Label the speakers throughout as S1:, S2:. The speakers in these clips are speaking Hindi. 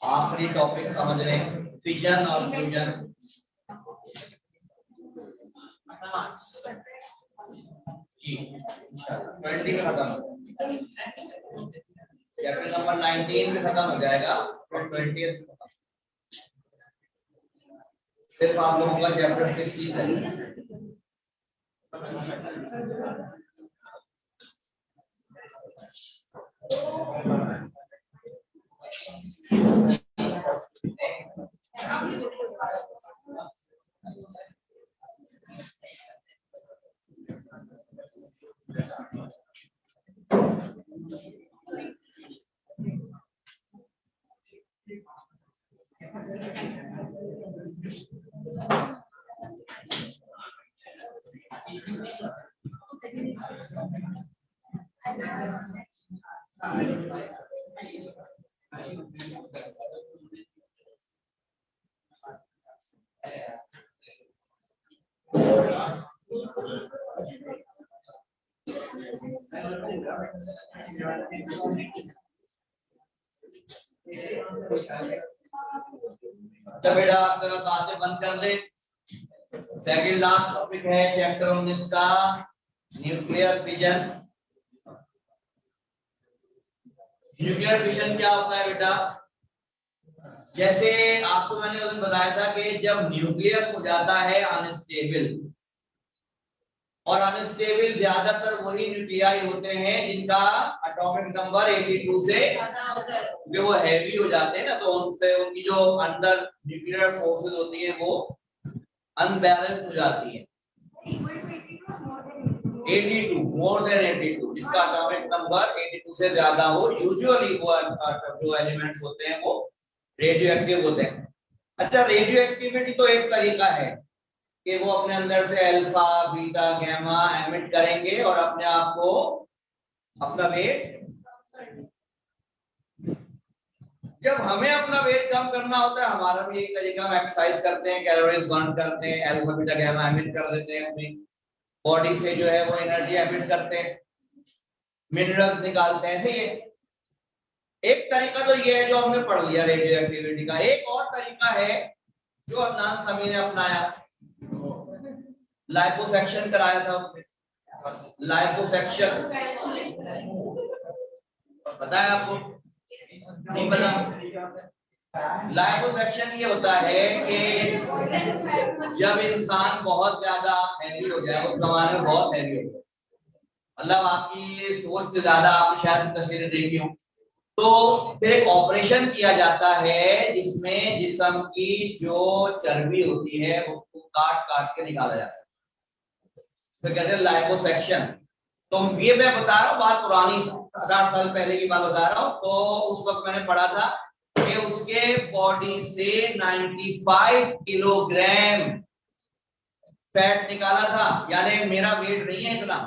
S1: आखिरी टॉपिक समझ रहे हैं, फिजन और फ्यूजन। जी इंशाल्लाह 20 में खत्म, चैप्टर नंबर 19 में खत्म हो जाएगा, फिर 20 खत्म, सिर्फ आप लोगों का चैप्टर 16 है। तो बेटा आप जरा बातें बंद कर दे। सेकंड लास्ट टॉपिक है चैप्टर 19 का न्यूक्लियर फिजन। न्यूक्लियर फिजन क्या होता है बेटा? जैसे आपको मैंने उस दिन बताया था कि जब न्यूक्लियस हो जाता है अनस्टेबल, और अनस्टेबल ज्यादातर वही न्यूक्लियाई होते हैं जिनका एटॉमिक नंबर 82 से, क्योंकि वो हैवी हो जाते हैं ना, तो उनसे उनकी जो अंदर न्यूक्लियर फोर्सेस होती है वो अनबैलेंस हो जाती है। 82 मोर देन 82, जिसका एटॉमिक नंबर 82 से ज्यादा हो, यूजुअली वो जो एलिमेंट्स होते हैं वो रेडियो एक्टिव होते हैं। अच्छा, रेडियो एक्टिविटी तो एक तरीका है कि वो अपने अंदर से अल्फा बीटा गामा एमिट करेंगे और अपने आप को अपना वेट, जब हमें अपना वेट कम करना होता है हमारा भी एक तरीका, हम एक्सरसाइज करते हैं, कैलोरीज बर्न करते हैं, अल्फा बीटा गामा एमिट कर देते हैं, अपनी बॉडी से जो है वो एनर्जी एमिट करते हैं, मिनरल्स निकालते हैं। सही है, एक तरीका तो ये है जो हमने पढ़ लिया रेडियो एक्टिविटी का। एक और तरीका है जो अदनान समी ने अपनाया, लाइपोसेक्शन कराया था उसमें। लाइपोसेक्शन पता है आपको? नहीं पता? लाइपोसेक्शन ये होता है कि जब इंसान बहुत ज्यादा हैवी हो जाए, वो कमाने में बहुत हैवी हो जाए, मतलब आपकी सोच से ज्यादा आप शायद तस्वीरें देखी हो, तो फिर एक ऑपरेशन किया जाता है जिसमें जिस्म की जो चर्बी होती है उसको काट काट के निकाला जाता है, तो कहते हैं लाइपोसेक्शन। तो ये मैं बता रहा हूँ, बात पुरानी 7-8 साल पहले की बात बता रहा हूँ। तो उस वक्त मैंने पढ़ा था कि उसके बॉडी से 95 किलोग्राम फैट निकाला था, यानी मेरा वेट नहीं है इतना,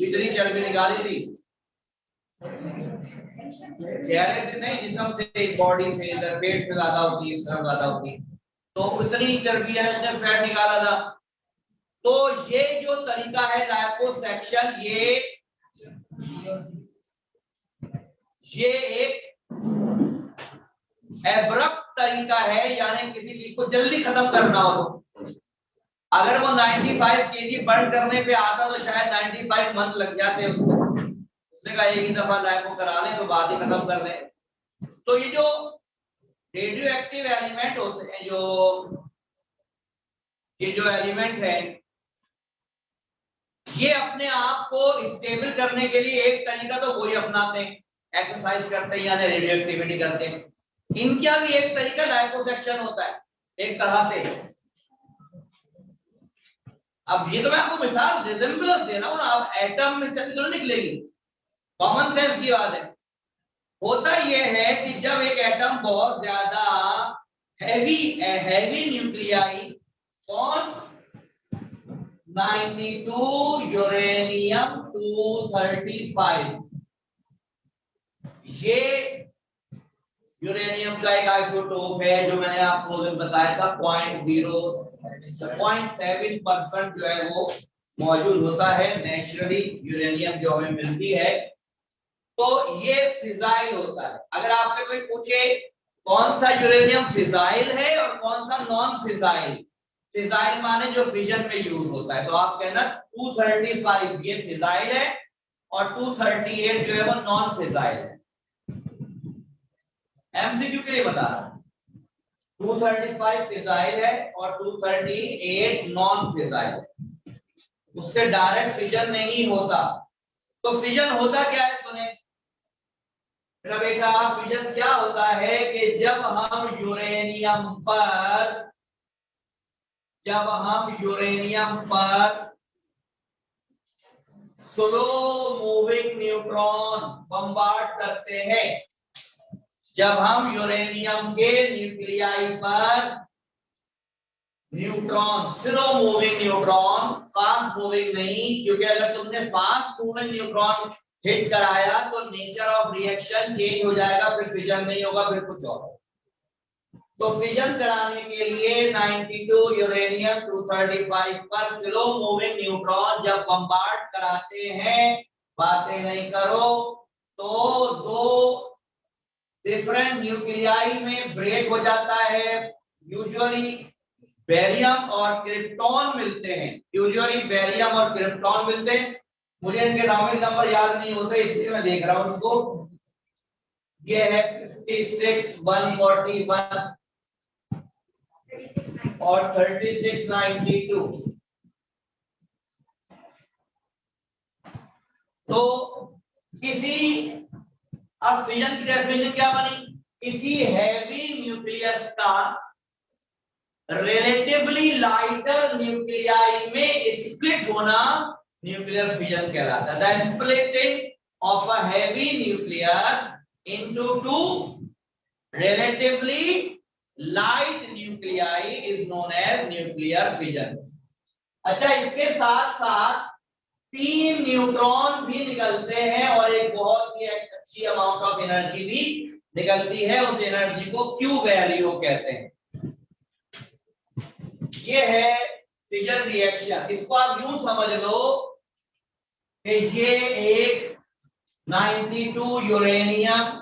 S1: इतनी चर्बी निकाली थी, चेहरे से नहीं, जिस्म से, बॉडी से, इधर पेट में ज्यादा होती है, इस तरफ ज्यादा होती है, तो इतनी चर्बी है, इतने फैट निकाला था। तो ये जो तरीका है लाइपोसेक्शन, ये एक एब्रप्ट तरीका है, यानी किसी चीज को जल्दी खत्म करना हो तो। अगर वो 95 केजी बर्न करने पे आता तो शायद 95 मंथ लग जाते उसको, उसने कहा एक ही दफा लाइपो करा लें तो बात ही खत्म कर दें। तो ये जो रेडियो एक्टिव एलिमेंट होते हैं, ये जो एलिमेंट है, ये अपने आप को स्टेबल करने के लिए एक तरीका तो वही अपनाते हैं, एक्सरसाइज करते हैं यानी रेडियो एक्टिविटी करते हैं। इनका भी एक तरीका लाइपोसेक्शन होता है एक तरह से। अब ये तो मैं आपको मिसाल रिजेंबलेंस दे रहा हूं ना, अब एटम में से तो निकलेगी, कॉमन सेंस की बात है। होता ये है कि जब एक एटम बहुत ज्यादा हैवी न्यूक्लियाई, कौन 92 यूरेनियम 235, ये यूरेनियम का एक आइसोटोप है जो मैंने आपको बताया था 0.7% जो है वो मौजूद होता है नेचुरली यूरेनियम जो हमें मिलती है। तो ये फिजाइल होता है। अगर आपसे कोई पूछे कौन सा यूरेनियम फिजाइल है और कौन सा नॉन फिजाइल, फिजाइल माने जो फिजन में यूज होता है, तो आप कहना 235 ये फिजाइल है और 238 जो है वो नॉन फिजाइल है। एमसीक्यू के लिए बता रहा हूं, 235 फिजाइल है और 238 नॉन फिजाइल है, उससे डायरेक्ट फिजन नहीं होता। तो फिजन होता क्या है सुने बेटा, फिजन क्या होता है कि जब हम यूरेनियम पर स्लो मूविंग न्यूट्रॉन बम्बार्ड करते हैं, जब हम यूरेनियम के न्यूक्लियाई पर neutron, slow moving neutron, fast moving नहीं, क्योंकि अगर तुमने फास्ट मूविंग न्यूट्रॉन हिट कराया तो नेचर ऑफ रिएक्शन चेंज हो जाएगा, फिर फिजन नहीं होगा, फिर कुछ और। तो फिजन कराने के लिए 92 यूरेनियम 235 पर स्लो मूविंग न्यूट्रॉन जब बम्बार्ड कराते हैं, बातें नहीं करो, तो दो डिफरेंट न्यूक्लियाई में ब्रेक हो जाता है। यूजुअली बेरियम और क्रिप्टॉन मिलते हैं, यूजुअली बेरियम और क्रिप्टॉन मिलते हैं। मुझे इनके एटॉमिक नंबर याद नहीं होते इसलिए मैं देख रहा हूं इसको। ये है 56 141 और 36 92। तो किसी, अब फिजन की डेफिनेशन क्या बनी, किसी हैवी न्यूक्लियस का रिलेटिवली लाइटर न्यूक्लियाई में स्प्लिट होना न्यूक्लियर फिजन कहलाता है। The splitting of a heavy nucleus into two relatively light nuclei is known as nuclear fission। अच्छा, इसके साथ साथ 3 न्यूट्रॉन भी निकलते हैं और एक बहुत ही अच्छी अमाउंट ऑफ एनर्जी भी निकलती है, उस एनर्जी को क्यू वैल्यू कहते हैं। ये है फिजन रिएक्शन। इसको आप यूं समझ लो कि ये एक 92 यूरेनियम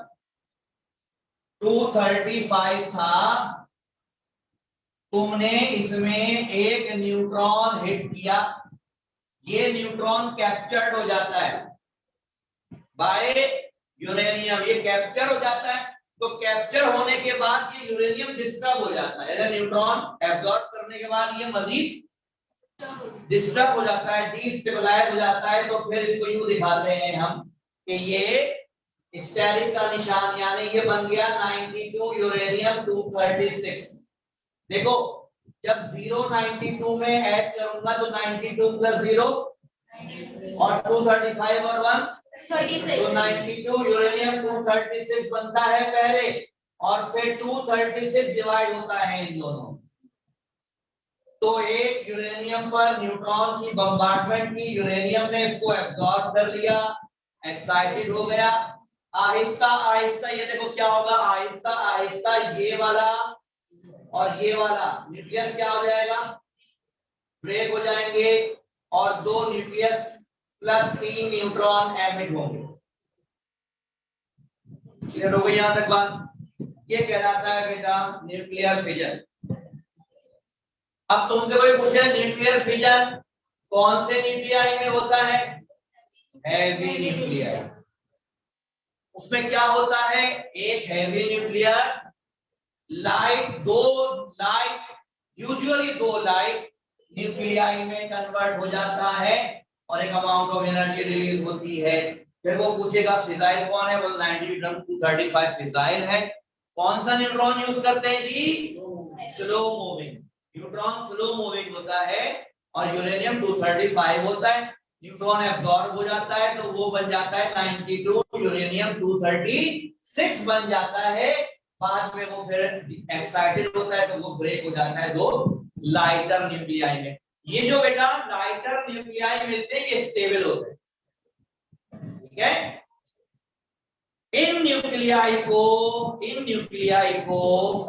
S1: 235 था, तुमने इसमें एक न्यूट्रॉन हिट किया, ये न्यूट्रॉन कैप्चर्ड हो जाता है बाय यूरेनियम, ये कैप्चर हो जाता है। तो कैप्चर होने के बाद ये यूरेनियम डिस्टर्ब हो जाता है, न्यूट्रॉन एब्जॉर्ब करने के बाद ये मजीद डिस्टर्ब हो जाता है, डिस्टेबलाइज हो जाता है। तो फिर इसको यूं दिखाते हैं हम कि ये स्टेरिक का निशान, यानी ये बन गया 92 यूरेनियम 236। देखो जब 0 92 में ऐड करूंगा तो 92 प्लस 0 और 235 और 1 36, तो 92 यूरेनियम 236 बनता है पहले, और फिर 236 डिवाइड होता है इन दोनों। तो एक यूरेनियम पर न्यूट्रॉन की बम्बार्डमेंट की, यूरेनियम ने इसको एब्जॉर्ब कर लिया, एक्साइटेड हो गया, आहिस्ता आहिस्ता ये देखो क्या होगा, आहिस्ता आहिस्ता ये वाला और ये वाला न्यूक्लियस क्या हो जाएगा, ब्रेक हो जाएंगे, और 2 न्यूक्लियस प्लस 3 न्यूट्रॉन एमिट होंगे। क्लियर हो गई यहां तक बात? ये कहलाता है बेटा न्यूक्लियर फिजन। अब तुमसे कोई पूछे न्यूक्लियर फिजन कौन से न्यूक्लियाई में होता है, हैवी न्यूक्लियाई। उसमें क्या होता है, एक हैवी न्यूक्लियस यूजुअली दो लाइट न्यूक्लियाई में कन्वर्ट हो जाता है और एक अमाउंट ऑफ एनर्जी रिलीज होती है। फिर वो पूछेगा फिजाइल कौन है, बोल 92 फिजाइल है। कौन सा न्यूट्रॉन यूज करते हैं जी, slow moving neutron, slow moving होता है, और यूरेनियम 235 होता है। न्यूट्रॉन एब्जॉर्ब हो जाता है तो वो बन जाता है 92 यूरेनियम 236 बन जाता है। बाद में वो फिर एक्साइटेड होता है तो वो ब्रेक हो जाता है दो लाइटर न्यूक्लियाई में। ये जो बेटा लाइटर न्यूक्लियाई मिलते हैं ये स्टेबल होते हैं, ठीक है। इन न्यूक्लियाई को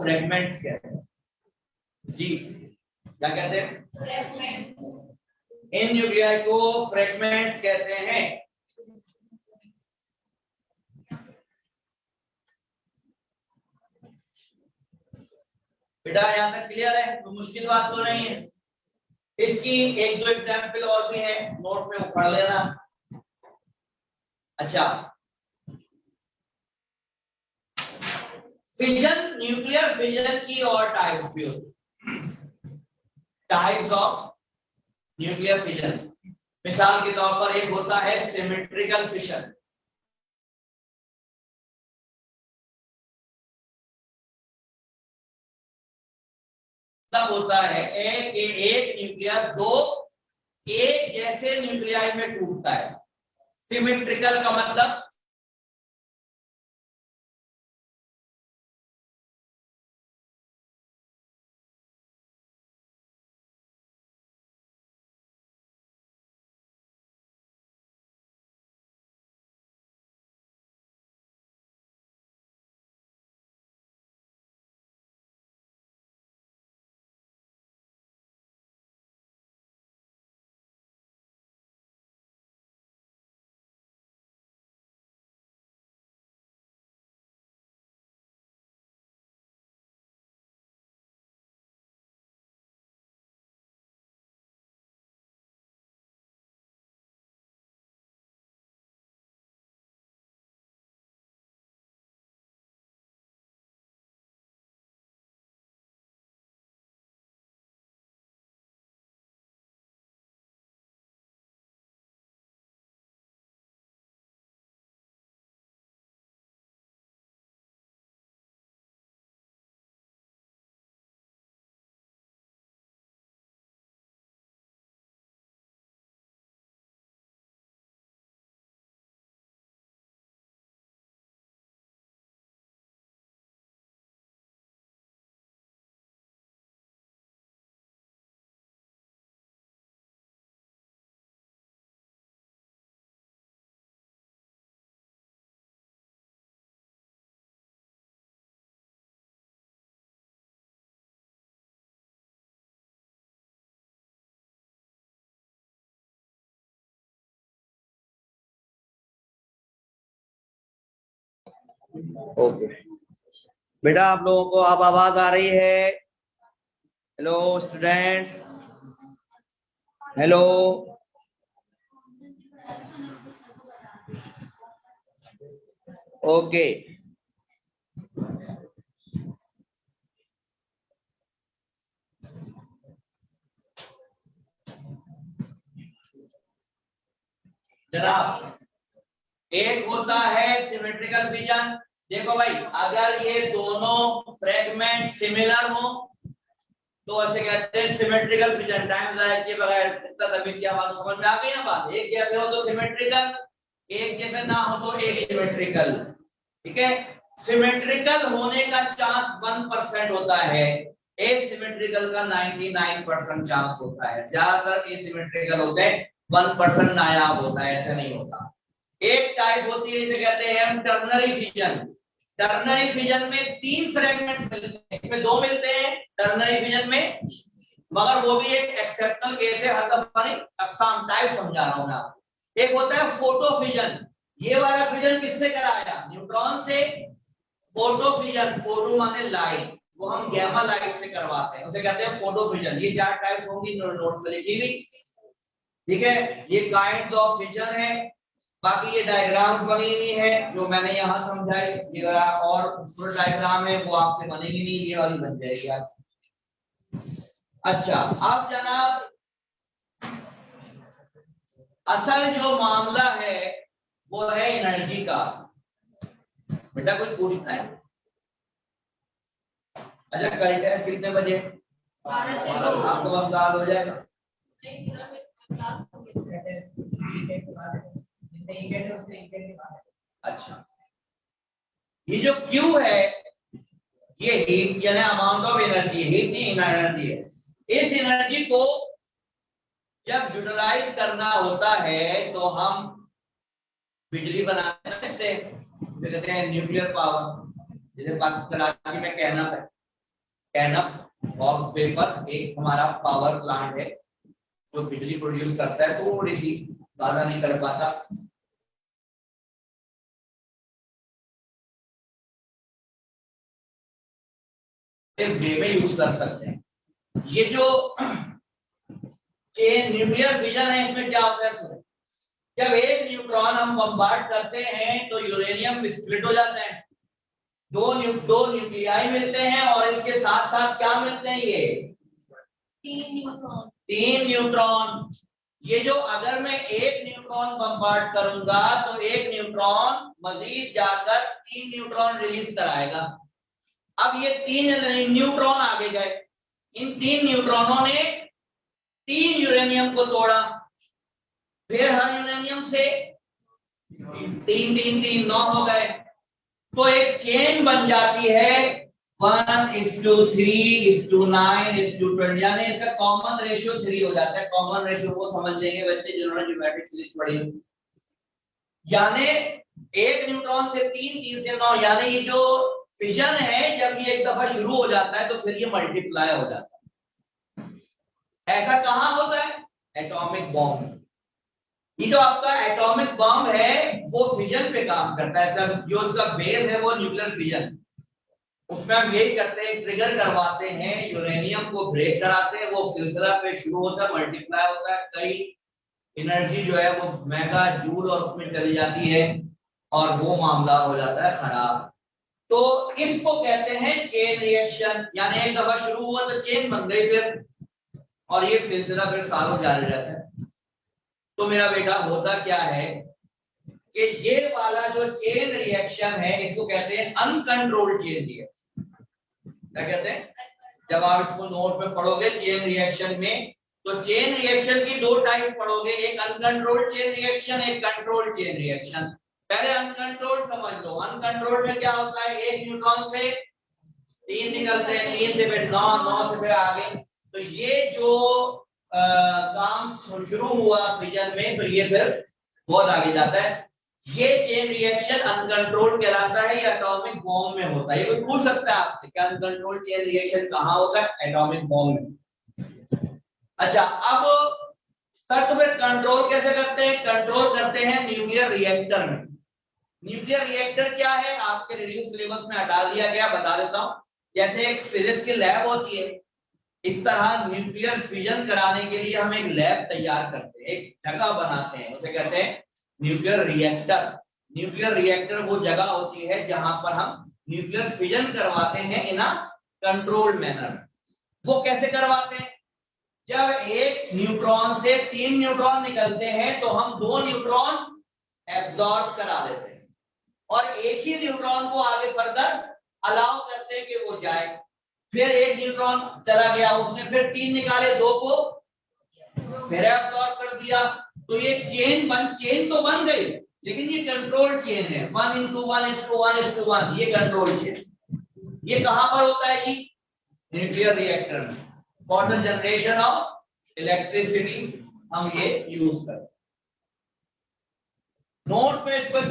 S1: फ्रेगमेंट्स कहते हैं जी। क्या कहते हैं, इन न्यूक्लियाई को फ्रेगमेंट्स कहते हैं। बेटा यहाँ तक क्लियर है? तो मुश्किल बात तो नहीं है। इसकी एक दो एग्जाम्पल और भी है, नोट्स में पढ़ लेना। अच्छा, फिजन, न्यूक्लियर फिजन की और टाइप्स भी होती, टाइप्स ऑफ न्यूक्लियर फिजन। मिसाल के तौर पर एक होता है सिमेट्रिकल फिशन। तब होता है एक न्यूक्लियर दो एक जैसे न्यूक्लियाई में टूटता है। सिमेट्रिकल का मतलब ओके बेटा, आप लोगों को अब आवाज आ रही है? Hello students, hello. ओके, जनाब, एक होता है सिमेट्रिकल फिजन। देखो भाई, अगर ये दोनों फ्रेगमेंट सिमिलर हो तो ऐसे कहते हैं सिमेट्रिकल फिजन। टाइम जाया के बगैर इतना तभी क्या बात समझ में आ गई ना बात? एक जैसे हो तो सिमेट्रिकल, एक जैसे ना हो तो एसिमेट्रिकल। ठीक है, सिमेट्रिकल होने का चांस 1% होता है, एसिमेट्रिकल का 99% चांस होता है। ज्यादातर एसिमेट्रिकल होते हैं, 1% नायाब होता है, ऐसा नहीं होता। एक टाइप होती है जिसे कहते हैं हम टर्नरी फिजन। टर्नरी फिजन में 3 फ्रेगमेंट्स मिलते हैं, इसमें 2 मिलते हैं टर्नरी फिजन में, मगर वो भी एक एक्सेप्शनल केस है। हर दफा नहीं, अक्साम टाइप समझा रहा हूं मैं आपको। एक होता है फोटो फिजन। ये वाला फिजन किससे कराया? न्यूट्रॉन से। फोटो फिजन, फोटो माने लाइट, वो हम गैमा लाइट से करवाते हैं, उसे कहते हैं फोटो फिजन। ये 4 टाइप्स होंगी, नोट पे लिखी हुई। ठीक है, ये काइंड ऑफ फिजन है। बाकी ये डायग्राम्स बनी हुई है जो मैंने यहाँ समझाई, ये और पूरा डायग्राम है वो आपसे बनेगी नहीं, ये वाली बन जाएगी आपसे। अच्छा, अब जनाब, असल जो मामला है वो है एनर्जी का। बेटा कुछ पूछना है? अच्छा, कल टेस्ट कितने बजे? 12 से 2। आपको बस हो जाएगा। अच्छा, ये जो Q है ये हीट यानी अमाउंट ऑफ एनर्जी, हीट नहीं एनर्जी है। इस एनर्जी को जब यूटिलाइज करना होता है तो हम बिजली बनाते हैं इससे, कहते हैं न्यूक्लियर पावर। जैसे कराची में कैनअप बॉक्स पेपर एक हमारा पावर प्लांट है जो बिजली प्रोड्यूस करता है, थोड़ी सी, ज्यादा नहीं कर पाता। वे में यूज कर सकते हैं। ये जो चेन न्यूक्लियर फिजन है, इसमें क्या होता है सुनो, जब एक न्यूट्रॉन हम बम्बार्ड करते हैं तो यूरेनियम स्प्लिट हो जाता है, दो न्यूक्लियाई मिलते हैं और इसके साथ साथ क्या मिलते हैं, ये तीन न्यूट्रॉन। ये जो अगर मैं एक न्यूट्रॉन बम्बार्ड करूंगा तो एक न्यूट्रॉन मजीद जाकर तीन न्यूट्रॉन रिलीज कराएगा। अब ये तीन न्यूट्रॉन आगे गए, इन तीन न्यूट्रॉनों ने तीन यूरेनियम को तोड़ा, फिर हर यूरेनियम से तीन तीन तीन 9 हो गए, तो एक चेन बन जाती है 1:3:9:20, यानी इसका कॉमन रेशियो 3 हो जाता है। कॉमन रेशियो को समझेंगे बच्चे जिन्होंने ज्योमेट्रिक सीरीज पढ़ी, यानी एक न्यूट्रॉन से 3, 3 से 9, यानी ये जो फिजन है जब ये एक दफा शुरू हो जाता है तो फिर ये मल्टीप्लाई हो जाता है। ऐसा कहां होता है, एटॉमिक बॉम्ब। ये जो आपका एटॉमिक बम है वो फिजन पे काम करता है, जो उसका बेस है वो न्यूक्लियर फिजन, उसमें हम यही करते हैं, ट्रिगर करवाते हैं, यूरेनियम को ब्रेक कराते हैं, वो सिलसिला पे शुरू होता है, मल्टीप्लाई होता है, कई एनर्जी जो है वो मेगा जूल और उसमें चली जाती है और वो मामला हो जाता है खराब। तो इसको कहते हैं चेन रिएक्शन, यानी एक दफा शुरू हुआ तो चेन बन गई फिर, और ये सिलसिला फिर सालों जारी रहता है। तो मेरा बेटा होता क्या है कि ये वाला जो चेन रिएक्शन है इसको कहते हैं अनकंट्रोल्ड चेन रिएक्शन। क्या कहते हैं, जब आप इसको नोट में पढ़ोगे चेन रिएक्शन में, तो चेन रिएक्शन की दो टाइप पढ़ोगे, एक अनकंट्रोल्ड चेन रिएक्शन, एक कंट्रोल्ड चेन रिएक्शन। पहले अनकंट्रोल्ड समझ लो। अनकंट्रोल्ड में क्या होता है, एक न्यूट्रॉन से तीन निकलते हैं, तीन से फिर 9, 9 से फिर आगे। तो ये जो काम शुरू हुआ फिजन में, तो ये फिर बहुत आगे जाता है। ये चेन रिएक्शन अनकंट्रोल्ड कहलाता है, या एटॉमिक बॉम्ब में होता है। ये कोई पूछ सकता है आपसे कि अनकंट्रोल्ड चेन रिएक्शन कहां होता है, एटॉमिक बॉम्ब में। अच्छा, अब शर्त में कंट्रोल कैसे करते हैं, कंट्रोल करते हैं न्यूक्लियर रिएक्टर में। न्यूक्लियर रिएक्टर क्या है, आपके रिड्यूस सिलेबस में हटा दिया गया, बता देता हूं। जैसे एक फिजिक्स की लैब होती है, इस तरह न्यूक्लियर फिजन कराने के लिए हम एक लैब तैयार करते हैं, एक जगह बनाते हैं, उसे कहते हैं न्यूक्लियर रिएक्टर। न्यूक्लियर रिएक्टर वो जगह होती है जहां पर हम न्यूक्लियर फिजन करवाते हैं इन अ कंट्रोल्ड मैनर। वो कैसे करवाते हैं, जब एक न्यूट्रॉन से तीन न्यूट्रॉन निकलते हैं तो हम दो न्यूट्रॉन एब्जॉर्ब करा लेते हैं और एक ही न्यूट्रॉन को आगे फर्दर अलाउ करते हैं कि वो जाए। फिर एक न्यूट्रॉन चला गया, उसने फिर तीन निकाले, दो को फिर एब्जॉर्ब कर दिया। तो ये चेन तो बन गई, लेकिन ये कंट्रोल चेन है, 1:1:1:1, ये कंट्रोल चेन। ये कहां पर होता है जी, न्यूक्लियर रिएक्टर में, for the generation of electricity हम ये यूज करते। नोट्स में इसको एक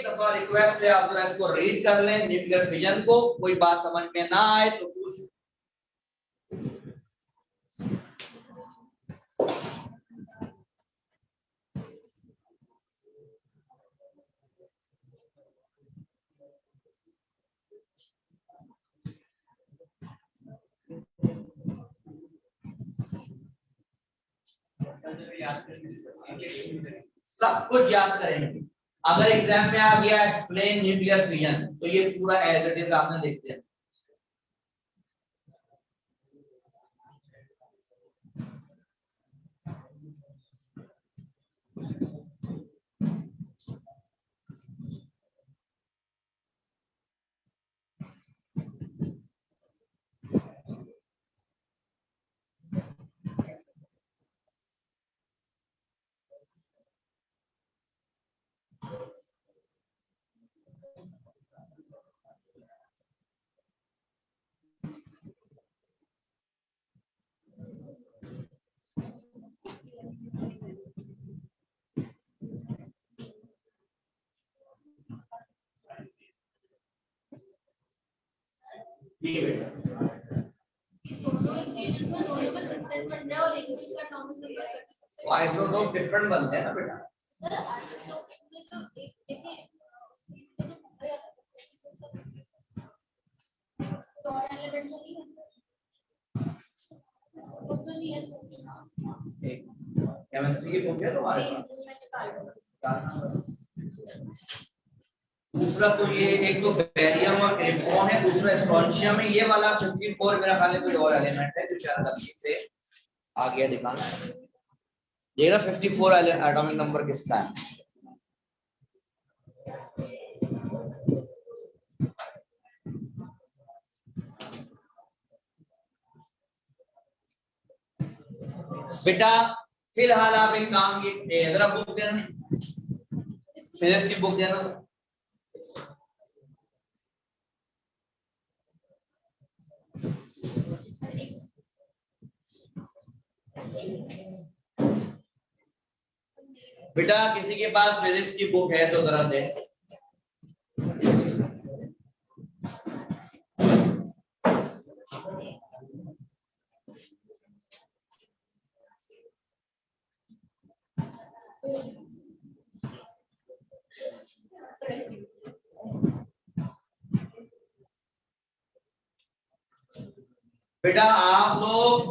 S1: दफा रिक्वेस्ट है, आप जरा इसको रीड कर लें न्यूक्लियर फिजन को, कोई बात समझ में ना आए तो पूछ। सब कुछ याद करेंगे। अगर एग्जाम में आ गया एक्सप्लेन न्यूक्लियर फिजन, तो ये पूरा एज इट इज आपने लिख दिया। आइसोटोप डिफरेंट बनते हैं ना बेटा। केमिस्ट्री की बुक है तुम्हारे पास? दूसरा तो ये एक तो बेरियम और क्रिप्टॉन है, दूसरा स्ट्रोंशियम है। ये वाला 54 मेरा ख्याल है कोई और एलिमेंट है जो शायद गलती से आ गया दिखाना। ये ना 54 एटॉमिक नंबर किसका है? बेटा फिलहाल आप एक काम की जरा बुक देना, फिजिक्स की बुक देना। बेटा किसी के पास फिजिक्स की बुक है तो जरा दे। बेटा आप लोग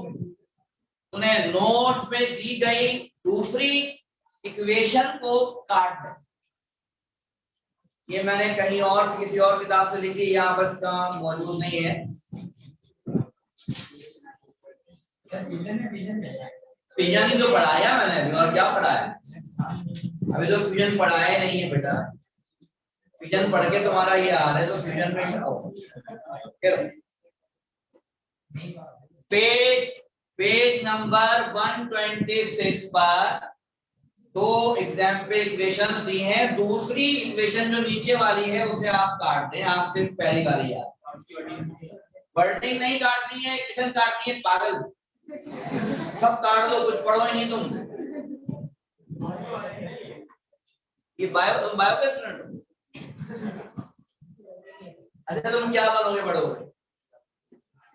S1: उन्हें नोट्स में दी गई दूसरी इक्वेशन को काट दें। ये मैंने कहीं और किसी और किताब से लिखी, यहाँ पर इसका मौजूद नहीं है। फ्यूजन ही तो पढ़ाया मैंने अभी, और क्या पढ़ाया? अभी तो फ्यूजन पढ़ाया नहीं है बेटा। फ्यूजन पढ़ के तुम्हारा ये हाल है तो फ्यूजन में क्या हो? पेज नंबर 126 पर दो एग्जाम्पल इक्वेशंस दी हैं। दूसरी इक्वेशन जो नीचे वाली है उसे आप काट दें। आप सिर्फ पहली वाली याद, वर्डिंग नहीं काटनी है, इक्वेशन काटनी है। पागल, सब काट दो, कुछ पढ़ो ही नहीं तुम। ये तुम बायो के स्टूडेंट हो? अच्छा तुम क्या बनोगे बड़ोगे?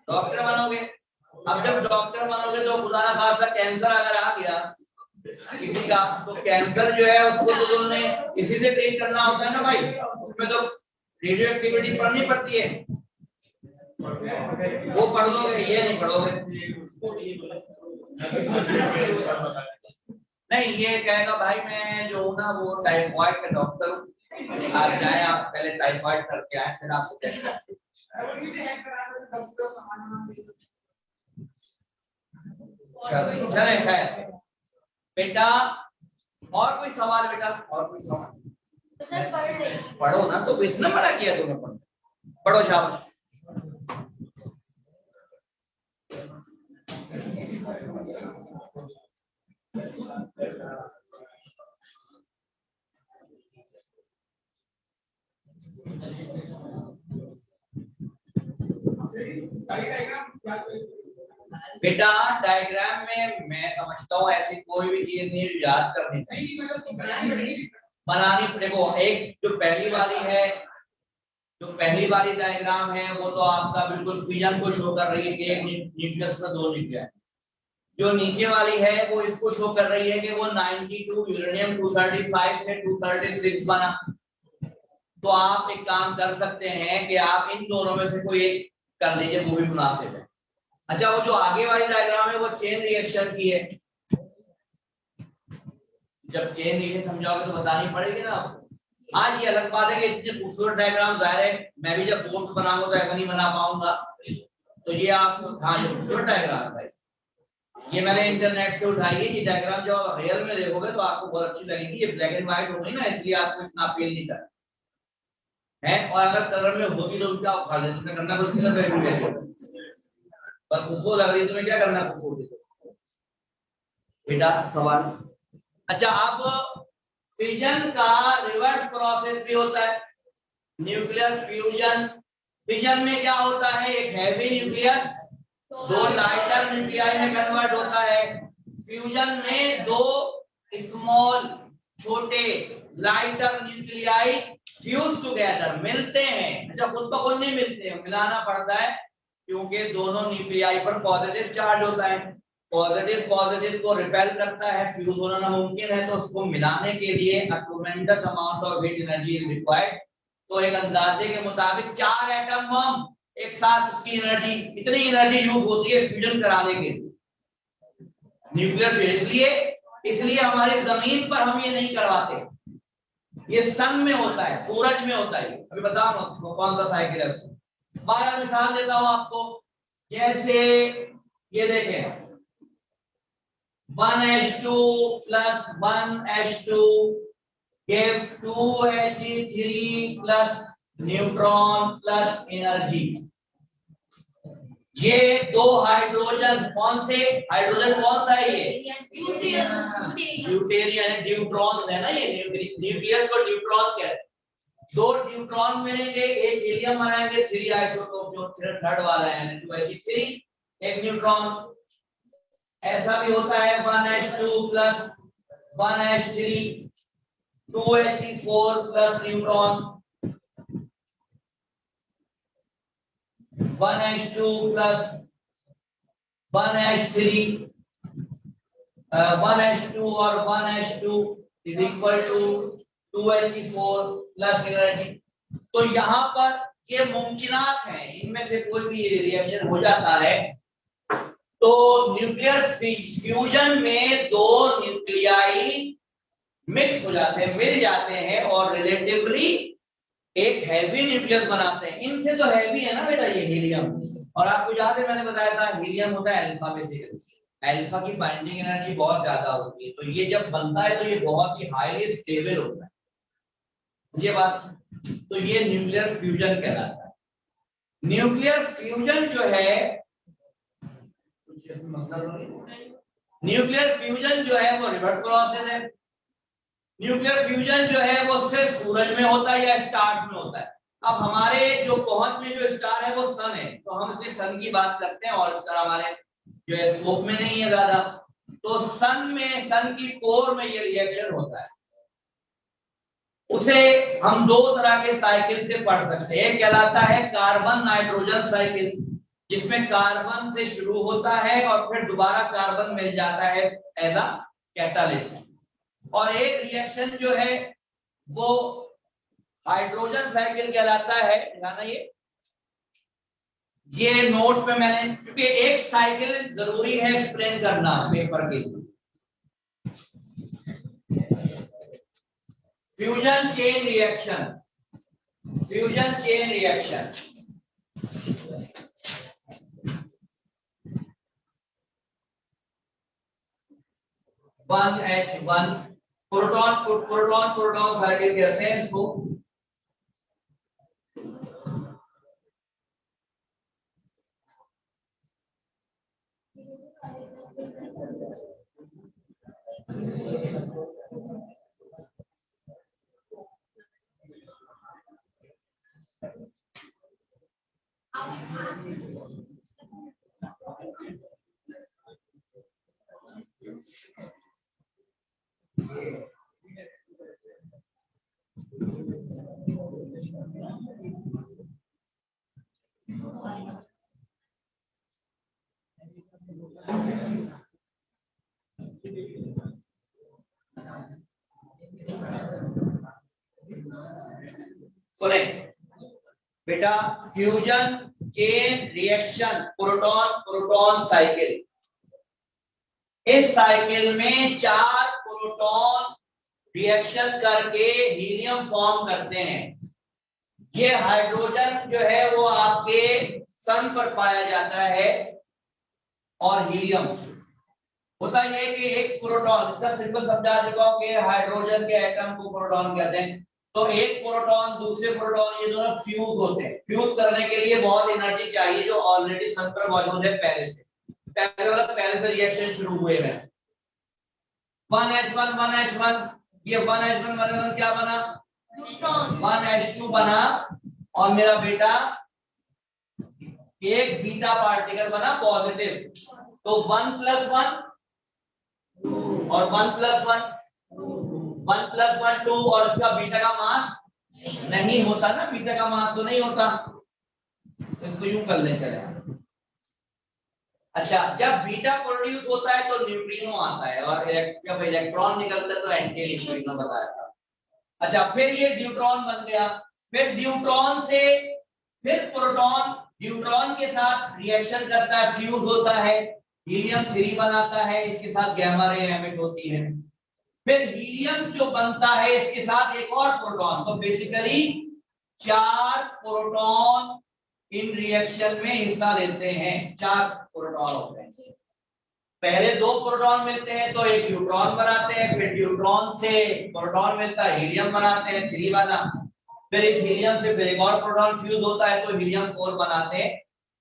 S1: डॉक्टर बनोगे। अब जब डॉक्टर बनोगे तो खुदा ना खासा कैंसर अगर आ गया किसी का, तो कैंसर जो है उसको तो तुमने इसी से ट्रीट करना होता है ना भाई। उसमें तो रेडियो एक्टिविटी पढ़नी पड़ती है, वो पढ़ लोगे, ये नहीं पढ़ोगे। नहीं, ये कहेगा भाई मैं जो हूँ ना वो टाइफाइड का डॉक्टर हूँ, आप जाए, आप पहले टाइफाइड करके आए फिर आपको टेस्ट करते। चले खैर बेटा, और कोई सवाल बेटा? और कोई सवाल? पढ़ो ना, तो किसने मना किया तुम्हें पढ़ो? पढ़ो शाबाश। बेटा डायग्राम में मैं समझता हूँ ऐसी कोई भी चीज नहीं याद करनी चाहिए, बनानी। देखो एक जो पहली वाली डायग्राम है वो तो आपका बिल्कुल फ्यूजन को शो कर रही है कि एक न्यूक्लियस में दो न्यूक्लियस। जो नीचे वाली है वो इसको शो कर रही है कि वो 92 यूरेनियम 235 से 236 बना। तो आप एक काम कर सकते हैं कि आप इन दोनों में से कोई एक कर लीजिए, वो भी मुनासिब है। अच्छा वो जो आगे वाली डायग्राम है वो चेन रिएक्शन की है। जब चेन रिएक्शन समझाओगे तो बतानी पड़ेगी ना उसको। हाँ ये अलग बात है कि इतनी खूबसूरत डायग्राम जाहिर है मैं भी जब पोस्ट बनाऊंगा तो ऐसा नहीं बना पाऊंगा। तो ये आपको, हाँ ये खूबसूरत डायग्राम है, ये मैंने इंटरनेट से उठाई है। ये डायग्राम जब आप रियल में देखोगे तो आपको बहुत अच्छी लगेगी। ये ब्लैक एंड व्हाइट होगी ना, इसलिए आपको इतना अपील नहीं कर है। और अगर कलर में होगी तो क्या उखाड़ लेते करना कुछ बस उसको लग रही है तुम्हें क्या करना बेटा? सवाल। अच्छा अब फिजन का रिवर्स प्रोसेस भी होता है, न्यूक्लियर फ्यूजन। फिजन में क्या होता है, एक हैवी न्यूक्लियस दो लाइटर न्यूक्लियाई में कन्वर्ट होता है। फ्यूजन में दो स्मॉल छोटे लाइटर न्यूक्लियाई फ्यूज टुगेदर मिलते हैं। अच्छा खुद तो खुद नहीं मिलते हैं, मिलाना पड़ता है क्योंकि दोनों न्यूक्लियाई पर पॉजिटिव चार्ज होता है। पॉजिटिव को रिपेल करता है, फ्यूज होना नामुमकिन है, तो उसको मिलाने के लिए a tremendous amount of heat energy is required. तो एक अंदाजे के मुताबिक 4 एटम बम एक साथ उसकी एनर्जी, इतनी एनर्जी यूज होती है फ्यूजन कराने के लिए, न्यूक्लियर फ्यूजन। इसलिए हमारी जमीन पर हम ये नहीं करवाते, ये सन में होता है, सूरज में होता है। अभी बताओ ना कौन सा साइकिल है उसको। बारह मिसाल देता हूं आपको, जैसे ये देखें 1H2 plus 1H2 gives 2He3 plus neutron plus energy. ये दो हाइड्रोजन, कौन से हाइड्रोजन, कौन सा है ये? ड्यूटेरियन, ड्यूट्रॉन है ना ये, न्यूक्लियस को ड्यूट्रॉन कहते हैं। दो न्यूट्रॉन मिलेंगे, एक हीलियम बनाएंगे, 3 आइसोटोप जो थर्ड वाला है 2He3, एक न्यूट्रॉन। ऐसा भी होता है 1H2 plus 1H3 2He4 plus neutron, 1H2 plus 1H3 1H2 और 1H2 is equal to 2He4 plus energy. तो यहाँ पर ये मुमकिनात हैं, इनमें से कोई भी रिएक्शन हो जाता है। तो न्यूक्लियर फ्यूजन में दो न्यूक्लियाई मिक्स हो जाते हैं, मिल जाते हैं और रिलेटिवली एक हैवी न्यूक्लियस बनाते हैं। इनसे तो हैवी है ना बेटा ये हीलियम, और आपको याद है मैंने बताया था हीलियम होता है अल्फा बेसिकली, अल्फा की बाइंडिंग एनर्जी बहुत ज्यादा होती है, तो ये जब बनता है तो ये बहुत ही हाईली स्टेबल होता है, ये बात। तो ये न्यूक्लियर फ्यूजन कहलाता है। न्यूक्लियर फ्यूजन जो है, न्यूक्लियर फ्यूजन जो है वो रिवर्स प्रोसेस है। न्यूक्लियर फ्यूजन जो है वो सिर्फ सूरज में होता है या स्टार्स में होता है। अब हमारे जो पहुंच में जो स्टार है वो सन है, तो हम इसलिए सन की बात करते हैं, और स्टार हमारे जो है स्कोप में नहीं है ज्यादा। तो सन में, सन की कोर में ये रिएक्शन होता है। उसे हम दो तरह के साइकिल से पढ़ सकते हैं। एक कहलाता है कार्बन नाइट्रोजन साइकिल, जिसमें कार्बन से शुरू होता है और फिर दोबारा कार्बन मिल जाता है एज अ कैटालिस्ट। और एक रिएक्शन जो है वो हाइड्रोजन साइकिल कहलाता है। ध्यान, ये नोट्स में मैंने, क्योंकि एक साइकिल जरूरी है एक्सप्लेन करना पेपर के लिए। Fusion chain reaction, fusion chain reaction 1H1 proton cycle कहते हैं इसको। बेटा fusion chain reaction proton proton cycle, इस साइकिल में 4 प्रोटॉन रिएक्शन करके हीलियम फॉर्म करते हैं। ये हाइड्रोजन जो है वो आपके सन पर पाया जाता है, और हीलियम होता है कि एक प्रोटॉन, इसका सिंपल समझा चुका हूं कि हाइड्रोजन के एटम को प्रोटॉन कहते हैं। तो एक प्रोटॉन दूसरे प्रोटॉन, ये दोनों फ्यूज होते हैं। फ्यूज करने के लिए बहुत एनर्जी चाहिए जो ऑलरेडी सन पर मौजूद है पहले से, पहले से रिएक्शन शुरू हुए हैं। 1H1 ये 1H1 क्या बना, 1H2 बना, और मेरा बेटा एक बीटा पार्टिकल बना पॉजिटिव। तो 1 + 1 और 1 + 1 1 + 1 2, और इसका बीटा का मास नहीं होता ना, बीटा का मास तो नहीं होता, तो इसको यूं कर ले चले। अच्छा, जब बीटा प्रोड्यूस होता है तो न्यूट्रिनो आता है, और जब इलेक्ट्रॉन निकलता है तो एंटी न्यूट्रिनो बताया था। अच्छा, फिर ये ड्यूट्रॉन बन गया, फिर ड्यूट्रॉन से फिर प्रोटॉन न्यूट्रॉन के साथ रिएक्शन करता है, फ्यूज होता है, हीलियम 3 बनाता है, इसके साथ गैमा रे एमिट होती है। फिर हीलियम जो बनता है इसके साथ एक और प्रोटॉन, तो बेसिकली 4 प्रोटॉन इन रिएक्शन में हिस्सा लेते हैं। 4 प्रोटॉन होते हैं। पहले 2 प्रोटॉन मिलते हैं तो एक न्यूट्रॉन बनाते हैं, फिर न्यूट्रॉन से प्रोटॉन मिलता है, हीलियम बनाते हैं 3 वाला, फिर इस हीलियम से फिर एक और प्रोटॉन फ्यूज होता है तो हीलियम 4 बनाते हैं।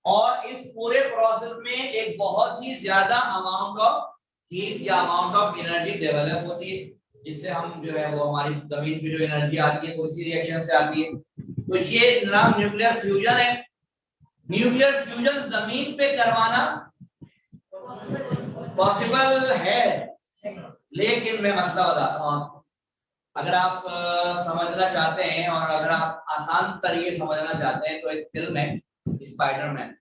S1: और इस पूरे प्रोसेस में एक बहुत ही ज्यादा अमाउंट ऑफ हीट या अमाउंट ऑफ एनर्जी डेवलप होती है, जिससे हम जो है वो हमारी जमीन पे जो एनर्जी आती है वो इसी रिएक्शन से आती है। तो ये नाम न्यूक्लियर फ्यूजन है। न्यूक्लियर फ्यूजन जमीन पे करवाना पॉसिबल है, लेकिन मैं मसला बताता हूँ। अगर आप समझना चाहते हैं और अगर आप आसान तरीके समझना चाहते हैं तो एक फिल्म है स्पाइडरमैन,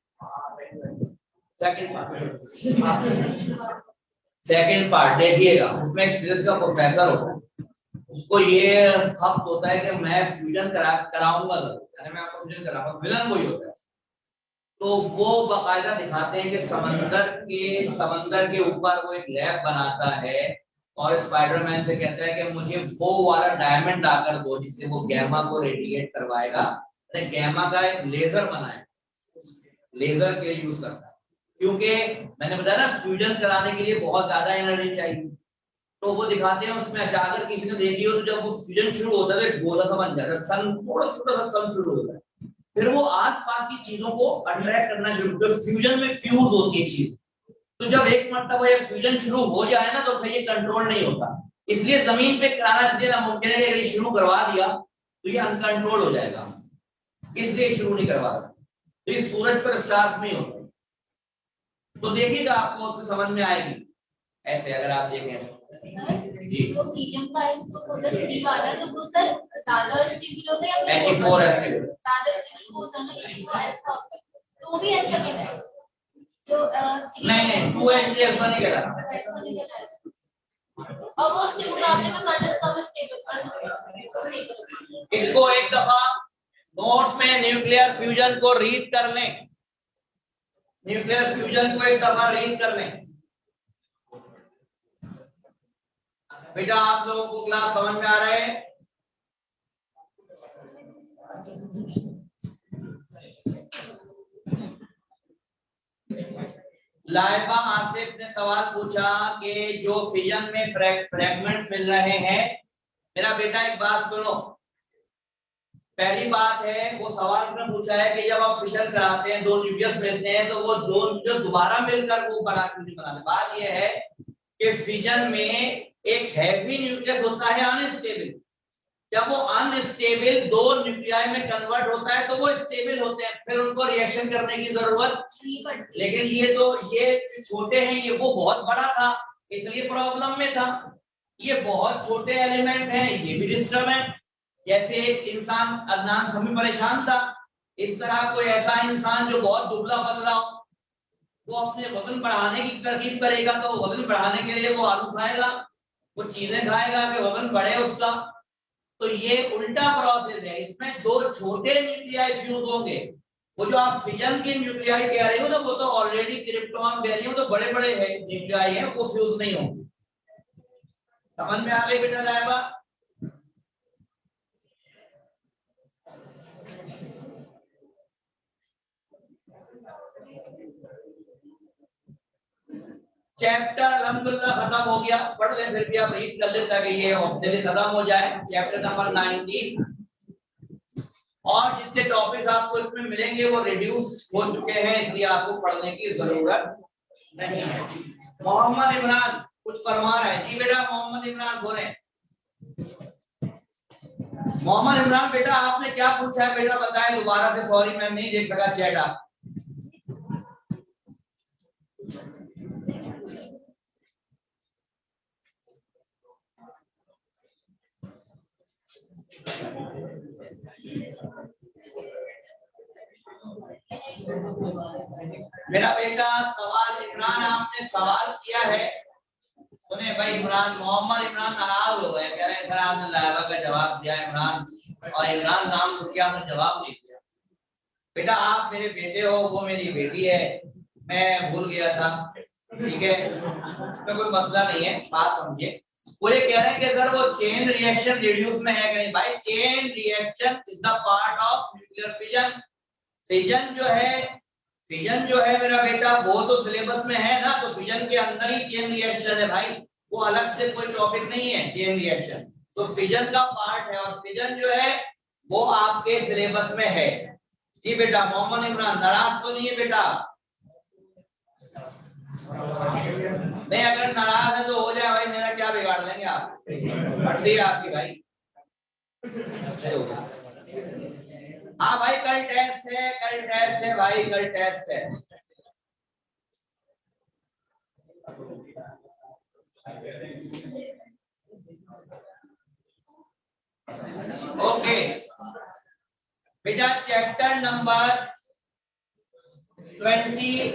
S1: सेकंड पार्ट देखिएगा। उसमें एक फिजिक्स का प्रोफेसर होता है, उसको ये खप होता है कि मैं फ्यूजन कराऊंगा, यानी मैं आपको फ्यूजन कराऊंगा, विलन वही होता है। तो वो बाकायदा दिखाते हैं कि समंदर के ऊपर वो एक लैब बनाता है और स्पाइडरमैन से कहता है कि मुझे वो वाला डायमंड लाकर दो जिससे वो गैमा को रेडिएट करवाएगा। गैमा का एक लेजर बनाए, लेजर के यूज करता है, क्योंकि मैंने बताया ना फ्यूजन कराने के लिए बहुत ज्यादा एनर्जी चाहिए। तो वो दिखाते हैं उसमें अचानक किसी ने देखी हो तो जब वो फ्यूजन शुरू होता है तो गोला सा बन जाता है, सन थोड़ा छोटा सा सन शुरू होता है, फिर वो आसपास की चीजों को अट्रैक्ट करना शुरू करता है। फ्यूजन में फ्यूज होती है चीज, तो जब एक मरतबा ये फ्यूजन शुरू हो जाए ना तो फिर ये कंट्रोल नहीं होता। इसलिए जमीन पे कराना इसलिए नामुमकिन है, अगर शुरू करवा दिया तो ये अनकंट्रोल हो जाएगा, इसलिए शुरू नहीं करवा रहा। तो ये सूरज पर स्टार्स नहीं होता। तो देखिएगा आपको उसमें समझ में आएगी। ऐसे अगर आप देखें जी,
S2: तो हीलियम का इसको होता है 3 वाला, तो वो सर ज्यादा स्टेबल होता है या
S1: He4 स्टेबल
S2: ज्यादा स्टेबल होता है ना, तो ऐसा होता है। तो वो भी ऐसा नहीं है जो
S1: नहीं 2H भी ऐसा नहीं करा।
S2: और वो उसके मुकाबले में कम स्टेबल।
S1: इसको एक दफा नोट्स में न्यूक्लियर फ्यूजन को रीड कर लें, न्यूक्लियर फ्यूजन को एक दफा रीड कर लें। बेटा आप लोगों को क्लास समझ में आ रहा है? लाइबा आसिफ ने सवाल पूछा कि जो फिजन में फ्रैगमेंट्स मिल रहे हैं, मेरा बेटा एक बात सुनो। पहली बात है वो सवाल उसने पूछा है कि जब आप फिशन कराते हैं, 2 न्यूक्लियस मिलते हैं तो वो 2 न्यूक्लियस दोबारा मिलकर वो बड़ा न्यूक्लियस बनाते। बात ये है कि फिजन में एक हैवी न्यूक्लियस होता है अनस्टेबल। जब वो अनस्टेबल 2 न्यूक्लियाई में कन्वर्ट होता है तो वो स्टेबल होते हैं, फिर उनको रिएक्शन करने की जरूरत नहीं पड़ती। लेकिन ये छोटे हैं, ये वो बहुत बड़ा था इसलिए प्रॉब्लम में था। ये बहुत छोटे एलिमेंट हैं, ये भी डिस्टर्ब है। जैसे एक इंसान अदनान समय परेशान था, इस तरह कोई ऐसा इंसान जो बहुत दुबला पतला हो, वो अपने वजन बढ़ाने की तरकीब करेगा तो वजन बढ़ाने के लिए वो आलू खाएगा, वो चीजें खाएगा कि वजन बढ़े उसका। तो ये उल्टा प्रोसेस है। इसमें 2 छोटे न्यूक्लियाई फ्यूज होंगे। वो जो आप फिजन के न्यूक्लियाई कह रहे हो ना, वो तो ऑलरेडी क्रिप्टॉन बेरियम तो बड़े बड़े हैं न्यूक्लियाई हैं, वो फ्यूज नहीं होंगे। समझ में आ गई बेटा लाइबा? चैप्टर अल्हम्दुलिल्लाह खत्म हो गया, पढ़ ले, फिर भी आप रीड कर ले ताकि ये ऑप्शनली खत्म हो जाए। चैप्टर नंबर 19 और जितने टॉपिक्स आपको इसमें मिलेंगे वो रिड्यूस हो चुके हैं, इसलिए आपको पढ़ने की जरूरत नहीं है। मोहम्मद इमरान कुछ फरमा रहे हैं। जी बेटा मोहम्मद इमरान बोले। मोहम्मद इमरान बेटा आपने क्या पूछा है बेटा बताएं दोबारा से, सॉरी मैं नहीं देख सका चैट। आप मेरा बेटा सवाल इमरान आपने सवाल किया है, सुने भाई इमरान, मोहम्मद इमरान नाराज हो गए, कह रहे हैं सर आपने लाइबा का जवाब दिया इमरान, और इमरान नाम सुन के आपने जवाब नहीं दिया। बेटा आप मेरे बेटे हो, वो मेरी बेटी है, मैं भूल गया था, ठीक है, इसमें कोई मसला नहीं है, बात समझिए। वो ये कह रहे हैं कि सर वो चेन रिएक्शन रिड्यूस में है कि नहीं? भाई chain reaction is the part of nuclear fission. Fission जो है मेरा बेटा वो तो सिलेबस में है ना, तो फिजन के अंदर ही चेन रिएक्शन है भाई, वो अलग से कोई टॉपिक नहीं है चेन रिएक्शन, तो फिजन का पार्ट है, और फिजन जो है वो आपके सिलेबस में है। जी बेटा मोहम्मद इमरान नाराज तो नहीं है बेटा? नहीं, अगर नाराज है तो हो जाए भाई, मेरा क्या बिगाड़ लेंगे आप, मर्जी है आपकी भाई। हाँ भाई कल टेस्ट है, कल टेस्ट है भाई, कल टेस्ट है। ओके बेटा चैप्टर नंबर 20।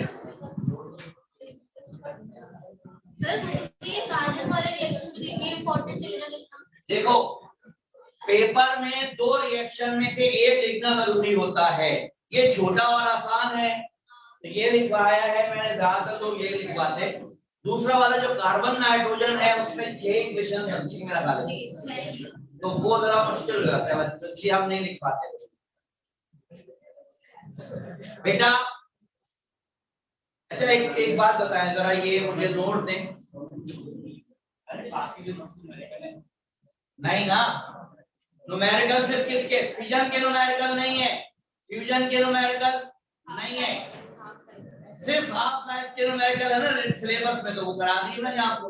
S2: सर ये कार्बन वाले रिएक्शन के लिए इंपॉर्टेंट लिखना। देखो
S1: पेपर में दो रिएक्शन में से एक लिखना जरूरी होता है, ये छोटा और आसान है तो ये लिखवाया है मैंने, ज्यादातर लोग ये लिखवाते। दूसरा वाला जो कार्बन नाइट्रोजन है उसमें 6 इक्वेशन है मेरा ख्याल है, तो वो जरा मुश्किल हो जाता है, तो इसलिए हम नहीं लिख पाते। बेटा अच्छा एक बात बताएं जरा, ये मुझे नोट दें। नहीं ना, न्यूमेरिकल सिर्फ किसके, फिजन के न्यूमेरिकल नहीं है, फ्यूजन के न्यूमेरिकल नहीं है, सिर्फ हाफ लाइफ के न्यूमेरिकल है ना सिलेबस में, तो वो करा दिए मैंने आपको।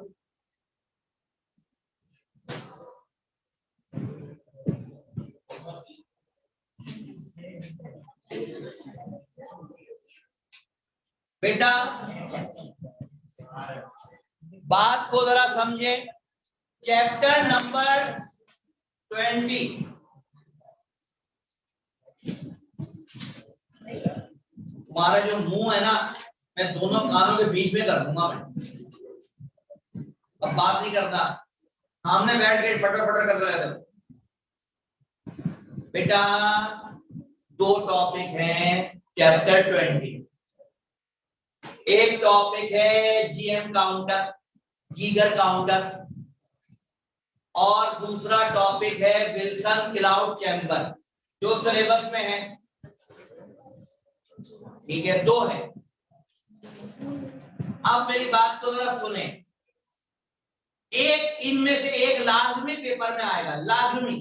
S1: बेटा बात को जरा समझे, चैप्टर नंबर 20 हमारा जो मुंह है ना, मैं दोनों कानों के बीच में कर दूंगा मैं, अब बात नहीं करता, सामने बैठ के फटर फटर करते रहते। बेटा दो टॉपिक हैं चैप्टर 20, एक टॉपिक है जीएम काउंटर, गीगर काउंटर, और दूसरा टॉपिक है विल्सन क्लाउड चैम्बर, जो सिलेबस में है, ठीक है, दो है। अब मेरी बात को जरा सुने, एक इनमें से एक लाजमी पेपर में आएगा, लाजमी।